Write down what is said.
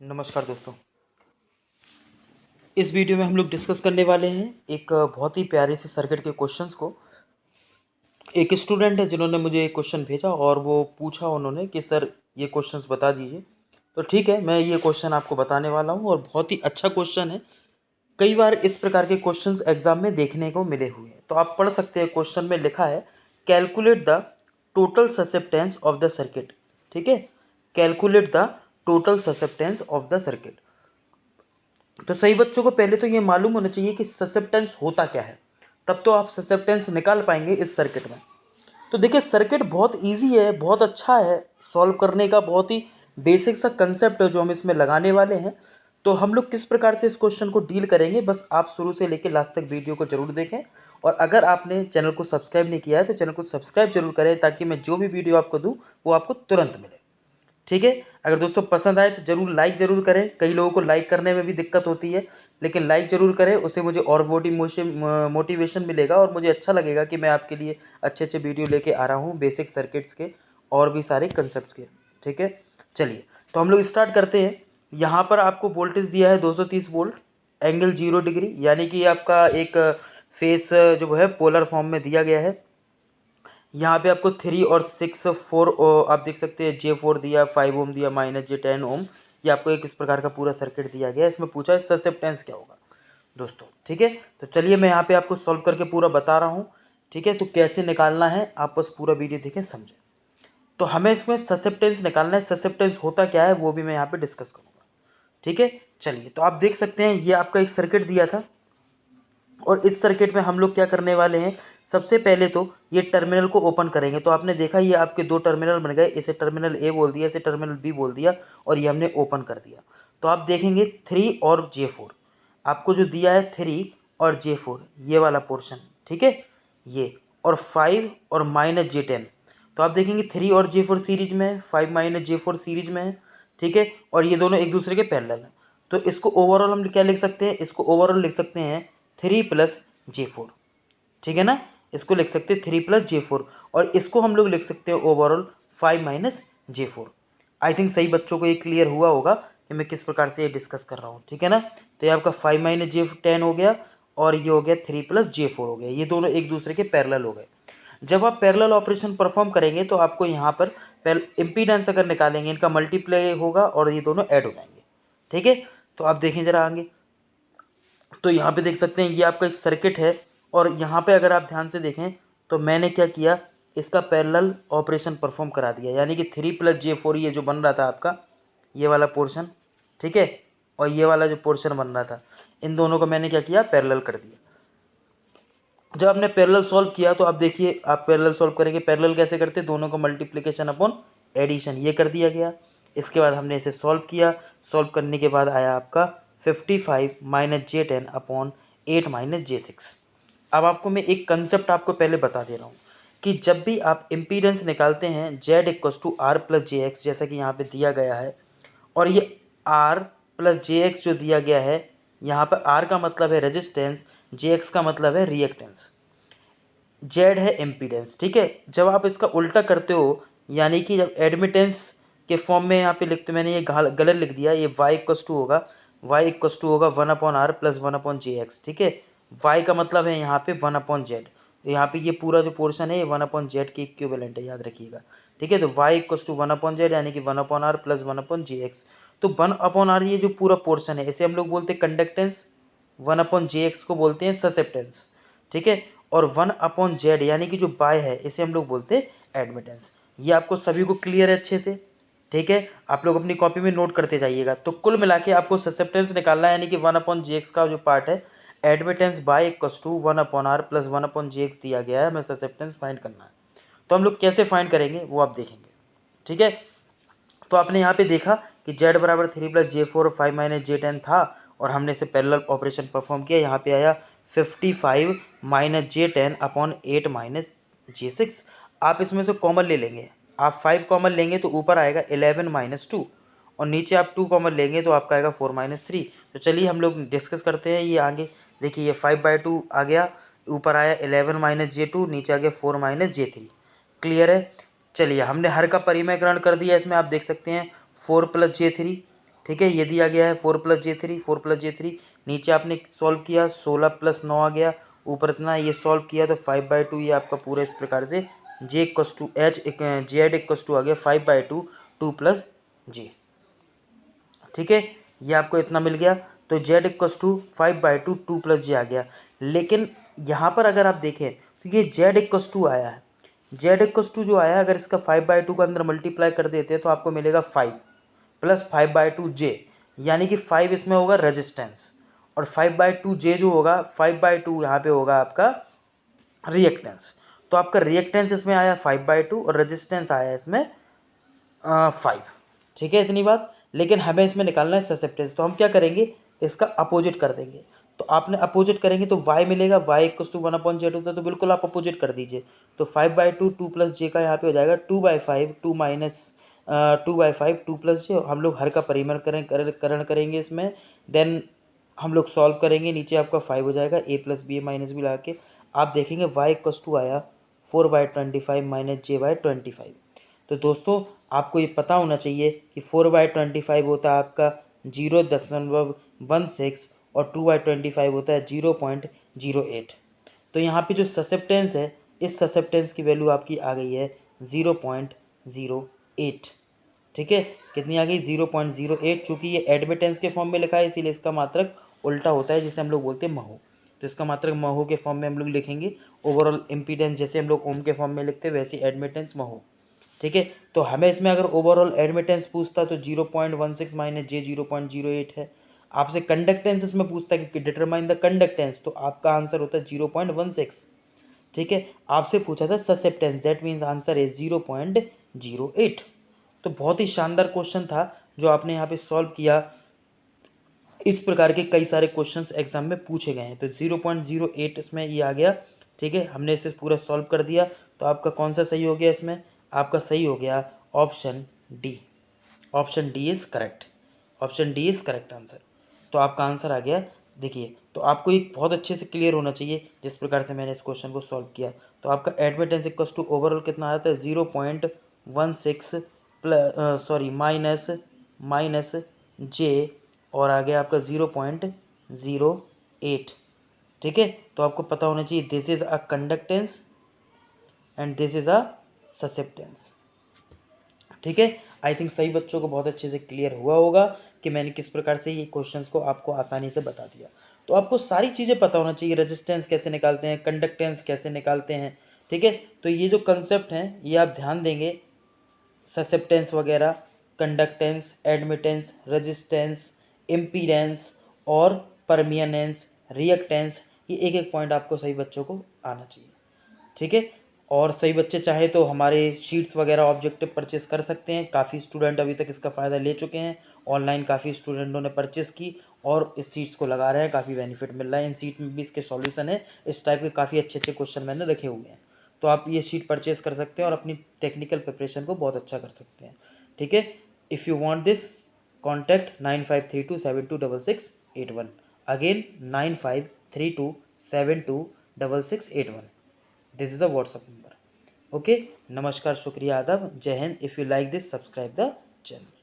नमस्कार दोस्तों। इस वीडियो में हम लोग डिस्कस करने वाले हैं एक बहुत ही प्यारे से सर्किट के क्वेश्चंस को। एक स्टूडेंट है जिन्होंने मुझे एक क्वेश्चन भेजा और वो पूछा उन्होंने कि सर ये क्वेश्चंस बता दीजिए। तो ठीक है, मैं ये क्वेश्चन आपको बताने वाला हूँ और बहुत ही अच्छा क्वेश्चन है। कई बार इस प्रकार के क्वेश्चंस एग्जाम में देखने को मिले हुए हैं, तो आप पढ़ सकते हैं। क्वेश्चन में लिखा है calculate the total susceptance of the circuit. ठीक है, calculate the total susceptance of the circuit. तो सही बच्चों को पहले तो ये मालूम होना चाहिए कि ससेप्टेंस होता क्या है, तब तो आप ससेप्टेंस निकाल पाएंगे इस सर्किट में। तो देखिए, सर्किट बहुत इजी है, बहुत अच्छा है सॉल्व करने का, बहुत ही बेसिक सा कंसेप्ट है जो हम इसमें लगाने वाले हैं। तो हम लोग किस प्रकार से इस क्वेश्चन को डील करेंगे, बस आप शुरू से लेकर लास्ट तक वीडियो को जरूर देखें। और अगर आपने चैनल को सब्सक्राइब नहीं किया है तो चैनल को सब्सक्राइब जरूर करें, ताकि मैं जो भी वीडियो आपको दूँ वो आपको तुरंत मिले। ठीक है, अगर दोस्तों पसंद आए तो जरूर लाइक जरूर करें। कई लोगों को लाइक करने में भी दिक्कत होती है, लेकिन लाइक जरूर करें, उससे मुझे और मोटिवेशन मिलेगा और मुझे अच्छा लगेगा कि मैं आपके लिए अच्छे अच्छे वीडियो लेके आ रहा हूँ बेसिक सर्किट्स के और भी सारे कंसेप्ट के। ठीक है, चलिए तो हम लोग स्टार्ट करते हैं। यहाँ पर आपको वोल्टेज दिया है 230 वोल्ट, एंगल 0 डिग्री, यानी कि आपका एक फेस जो है पोलर फॉर्म में दिया गया है। यहाँ पे आपको 3 और 6 4 आप देख सकते हैं, J4 दिया, 5 ओम दिया, -J10 ओम। ये आपको एक इस प्रकार का पूरा सर्किट दिया गया है। इसमें पूछा है ससेप्टेंस क्या होगा दोस्तों। ठीक है, तो चलिए मैं यहाँ पे आपको सॉल्व करके पूरा बता रहा हूँ। ठीक है, तो कैसे निकालना है आप बस पूरा वीडियो देखें, समझें। तो हमें इसमें ससेप्टेंस निकालना है। ससेप्टेंस होता क्या है वो भी मैं यहाँ पे डिस्कस करूँगा। ठीक है, चलिए तो आप देख सकते हैं ये आपका एक सर्किट दिया था और इस सर्किट में हम लोग क्या करने वाले हैं। सबसे पहले तो ये टर्मिनल को ओपन करेंगे। तो आपने देखा ये आपके दो टर्मिनल बन गए, इसे टर्मिनल ए बोल दिया, इसे टर्मिनल बी बोल दिया और ये हमने ओपन कर दिया। तो आप देखेंगे 3 और J4 आपको जो दिया है, 3 और J4 ये वाला पोर्शन। ठीक है, ये और 5 और -J10। तो आप देखेंगे 3 और J4 सीरीज में है, 5 -J4 सीरीज में है। ठीक है, और ये दोनों एक दूसरे के पैरेलल हैं। तो इसको ओवरऑल हम क्या लिख सकते हैं, इसको ओवरऑल लिख सकते हैं 3 + J4। ठीक है ना, इसको लिख सकते हैं 3 + J4 और इसको हम लोग लिख सकते हैं ओवरऑल 5 - J4। आई थिंक सही बच्चों को ये क्लियर हुआ होगा कि मैं किस प्रकार से ये डिस्कस कर रहा हूँ। ठीक है ना, तो ये आपका 5 - J10 हो गया और ये हो गया 3 + J4 हो गया। ये दोनों एक दूसरे के पैरेलल हो गए। जब आप पैरेलल ऑपरेशन परफॉर्म करेंगे तो आपको यहाँ पर इम्पीडेंस अगर निकालेंगे, इनका मल्टीप्लाई होगा और ये दोनों ऐड हो जाएंगे। ठीक है, तो आप देखें जरा आगे। तो यहाँ पे देख सकते हैं ये आपका एक सर्किट है और यहाँ पे अगर आप ध्यान से देखें तो मैंने क्या किया, इसका पैरेलल ऑपरेशन परफॉर्म करा दिया, यानी कि 3 + J4 ये जो बन रहा था आपका ये वाला पोर्शन। ठीक है, और ये वाला जो पोर्शन बन रहा था, इन दोनों को मैंने क्या किया, पैरेलल कर दिया। जब आपने पैरेलल सॉल्व किया तो आप देखिए, आप पैरेलल सॉल्व करेंगे, पैरेलल कैसे करते हैं, दोनों को मल्टीप्लिकेशन अपॉन एडिशन ये कर दिया गया। इसके बाद हमने इसे सॉल्व किया, सॉल्व करने के बाद आया आपका 55 - J10 अपॉन 8 - J6। अब आपको मैं एक कंसेप्ट आपको पहले बता दे रहा हूँ कि जब भी आप इम्पीडेंस निकालते हैं Z = R + JX, जैसा कि यहाँ पे दिया गया है, और ये R + JX जो दिया गया है, यहाँ पर R का मतलब है रेजिस्टेंस, JX का मतलब है रिएक्टेंस, Z है इम्पीडेंस। ठीक है, जब आप इसका उल्टा करते हो, यानी कि जब एडमिटेंस के फॉर्म में यहाँ पे लिखते, मैंने ये गलत लिख दिया, ये Y होगा, Y होगा 1/R + 1/JX। ठीक है, Y का मतलब है यहाँ पे 1/Z। तो यहाँ पे ये पूरा जो पोर्शन है ये 1/Z के इक्विवेलेंट है, याद रखिएगा। ठीक है, तो Y = 1/Z यानी कि 1/R + 1/JX। तो 1/R ये जो पूरा पोर्शन है इसे हम लोग बोलते हैं कंडक्टेंस, 1/JX को बोलते हैं ससेप्टेंस। ठीक है, और 1/Z यानी कि जो बाय है इसे हम लोग बोलते हैं एडमिटेंस। ये आपको सभी को क्लियर है अच्छे से। ठीक है, आप लोग अपनी कॉपी में नोट करते जाइएगा। तो कुल मिला के आपको ससेप्टेंस निकालना है, यानी कि 1/JX का जो पार्ट है, एडमिटेंस बाय = 1/R + 1/JX दिया गया है, हमें ससेप्टेंस फाइंड करना है। तो हम लोग कैसे फाइंड करेंगे वो आप देखेंगे। ठीक है, तो आपने यहाँ पे देखा कि Z = 3 + J4 5 - J10 था और हमने इसे पैरेलल ऑपरेशन परफॉर्म किया। यहाँ पे आया 55 - J10 अपॉन 8 - J6। आप इसमें से कॉमन ले लेंगे, आप 5 कॉमन लेंगे तो ऊपर आएगा 11 - 2 और नीचे आप 2 कॉमन लेंगे तो आपका आएगा 4 - 3। तो चलिए हम लोग डिस्कस करते हैं ये आगे। देखिए ये 5/2 आ गया, ऊपर आया 11 - J2, नीचे आ गया 4 - J3। क्लियर है, चलिए हमने हर का परिमयकरण कर दिया। इसमें आप देख सकते हैं 4 + J3 ठीक है, ये दिया गया है 4 + J3, 4 + J3, नीचे आपने सॉल्व किया 16 + 9 आ गया, ऊपर इतना ये सॉल्व किया तो 5/2 ये आपका पूरा इस प्रकार से Z = आ गया 5/2 2 + J। ठीक है, ये आपको इतना मिल गया, तो Z = 5/2 2 + J आ गया। लेकिन यहाँ पर अगर आप देखें तो ये Z = आया है, Z = जो आया है अगर इसका 5/2 का अंदर मल्टीप्लाई कर देते हैं तो आपको मिलेगा 5 + 5/2 J, यानी कि 5 इसमें होगा रेजिस्टेंस और 5/2 J जो होगा 5/2 यहाँ पे होगा आपका रिएक्टेंस। तो आपका रिएक्टेंस इसमें आया 5/2 और रेजिस्टेंस आया इसमें 5। ठीक है, इतनी बात। लेकिन हमें इसमें निकालना है ससेप्टेंस, तो हम क्या करेंगे, इसका अपोजिट कर देंगे। तो आपने अपोजिट करेंगे तो y मिलेगा, y = 1/z होता है, तो बिल्कुल आप अपोजिट कर दीजिए। तो 5/2 2 + J का यहाँ पे हो जाएगा 2/5 2 - 2/5 2 + J। हम लोग हर का करण करेंगे इसमें, देन हम लोग सॉल्व करेंगे, नीचे आपका 5 हो जाएगा, a + b - b लगा के आप देखेंगे y = आया 4/25 - J/25। तो दोस्तों आपको ये पता होना चाहिए कि 4/25 होता है आपका 0.16 और 2/25 होता है 0.08। तो यहाँ पे जो ससेप्टेंस है, इस ससेप्टेंस की वैल्यू आपकी आ गई है 0.08। ठीक है, कितनी आ गई 0.08। चूँकि ये एडमिटेंस के फॉर्म में लिखा है इसीलिए इसका मात्रक उल्टा होता है, जिसे हम लोग बोलते हैं महो। तो इसका मात्रक महो के फॉर्म में हम लोग लिखेंगे। ओवरऑल इम्पीडेंस जैसे हम लोग ओम के फॉर्म में लिखते हैं वैसे एडमिटेंस महो। ठीक है, तो हमें इसमें अगर ओवरऑल एडमिटेंस पूछता तो 0.16 - J 0.08 है। आपसे कंडक्टेंस इसमें पूछता कि डिटरमाइन द कंडक्टेंस, तो आपका आंसर होता है 0.16। ठीक है, आपसे पूछा था susceptance, that means answer is 0.08। तो बहुत ही शानदार क्वेश्चन था जो आपने यहाँ पे सॉल्व किया। इस प्रकार के कई सारे क्वेश्चंस एग्जाम में पूछे गए हैं, तो 0.08 इसमें ये आ गया। ठीक है, हमने इसे पूरा सॉल्व कर दिया। तो आपका कौन सा सही हो गया इसमें, आपका सही हो गया option D. Option D is correct, option D is correct answer. तो आपका आंसर आ गया। देखिए, तो आपको एक बहुत अच्छे से क्लियर होना चाहिए जिस प्रकार से मैंने इस क्वेश्चन को सॉल्व किया। तो आपका एडमिटेंस इक्वल्स टू ओवरऑल कितना आता है 0.16 प्लस माइनस जे और आ गया आपका 0.08। ठीक है, तो आपको पता होना चाहिए this is a conductance and this is a susceptance. ठीक है, आई थिंक सही बच्चों को बहुत अच्छे से क्लियर हुआ होगा कि मैंने किस प्रकार से ये क्वेश्चंस को आपको आसानी से बता दिया। तो आपको सारी चीज़ें पता होना चाहिए, रेजिस्टेंस कैसे निकालते हैं, कंडक्टेंस कैसे निकालते हैं। ठीक है, तो ये जो कंसेप्ट हैं ये आप ध्यान देंगे, ससेप्टेंस वगैरह, कंडक्टेंस, एडमिटेंस, रेजिस्टेंस, इम्पीडेंस और परमियनेंस, रिएक्टेंस, ये एक एक पॉइंट आपको सही बच्चों को आना चाहिए। ठीक है, और सही बच्चे चाहे तो हमारे शीट्स वगैरह ऑब्जेक्टिव परचेस कर सकते हैं। काफ़ी स्टूडेंट अभी तक इसका फ़ायदा ले चुके हैं, ऑनलाइन काफ़ी स्टूडेंटों ने परचेस की और इस सीट्स को लगा रहे हैं, काफ़ी बेनिफिट मिल रहा है। इन सीट में भी इसके सॉल्यूशन है, इस टाइप के काफ़ी अच्छे अच्छे क्वेश्चन मैंने रखे हुए हैं। तो आप ये शीट परचेस कर सकते हैं और अपनी टेक्निकल प्रिपरेशन को बहुत अच्छा कर सकते हैं। ठीक है, if you want this contact 9532726681। Again 9532726681। This is the WhatsApp number. Okay, नमस्कार, शुक्रिया, आदाब, जय हिंद। If you like this subscribe the channel.